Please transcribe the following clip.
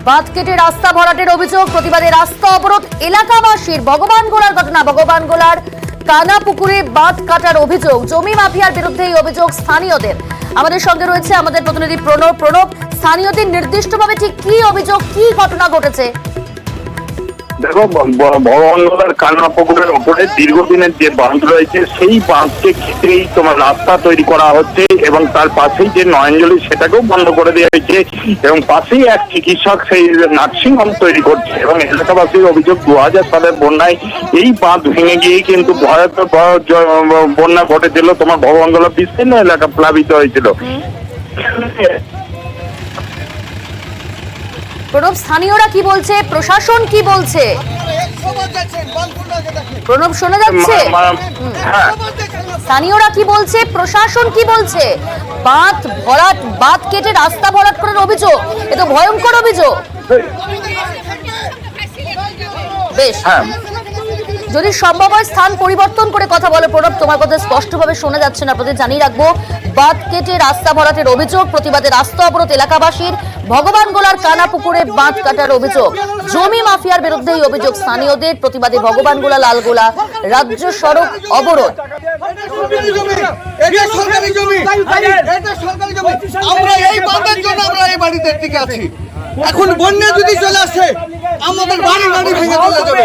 বাঁধ কেটে রাস্তা ভরাটের অভিযোগ, প্রতিবাদে রাস্তা অবরোধ এলাকাবাসীর। ভগবানগোলার ঘটনা, ভগবানগোলার কানাপুকুরে বাঁধ কাটার অভিযোগ, জমি মাফিয়ার বিরুদ্ধে এই অভিযোগ স্থানীয়দের। আমাদের সঙ্গে রয়েছে আমাদের প্রতিনিধি প্রণব। স্থানীয়দের নির্দিষ্টভাবে ঠিক কি অভিযোগ, কি ঘটনা ঘটেছে? দেখো, ভগবানগোলার কান্নাপুকুরের ওপরে দীর্ঘদিনের যে বাঁধ রয়েছে সেই বাঁধকে ঘিরেই তোমার রাস্তা তৈরি করা হচ্ছে এবং তার পাশেই যে নয়নজলি সেটাকেও বন্ধ করে দেওয়া হয়েছে এবং পাশেই এক চিকিৎসক সেই নার্সিংহোম তৈরি করছে এবং এলাকাবাসীর অভিযোগ 2000 সালের বন্যায় এই বাঁধ ভেঙে গিয়ে কিন্তু ভয়াবহ বন্যা ঘটেছিল। তোমার ভগবানগোলা বিস্তীর্ণ এলাকা প্লাবিত হয়েছিল। প্রণব, স্থানীয়রা কি বলছে, প্রশাসন কি বলছে? প্রণব, শোনা যাচ্ছে? স্থানীয়রা কি বলছে, প্রশাসন কি বলছে? বাঁধ কেটে রাস্তা ভরাট করার অভিযোগ, এ তো ভয়ঙ্কর অভিযোগ। বেশ, যদি সম্ভব হয় স্থান পরিবর্তন করে কথা বলে। প্রণব, তোমার কথা স্পষ্টভাবে শোনা যাচ্ছে না। আপনাদের জানিয়ে রাখবো, বাঁধ কেটে রাস্তা ভরাটের অভিযোগ, প্রতিবাদে রাস্তা অবরোধ এলাকাবাসীর। ভগবানগোলার কানাপুকুরে বাঁধ কাটার অভিযোগ, জমি মাফিয়ার বিরুদ্ধে এই অভিযোগ স্থানীয়দের। প্রতিবাদে ভগবানগোলা লালগোলা রাজ্য সড়ক অবরোধ। এখন বন্যা যদি চলে আসে আমাদের বাড়ি ভেঙে চলে যাবে।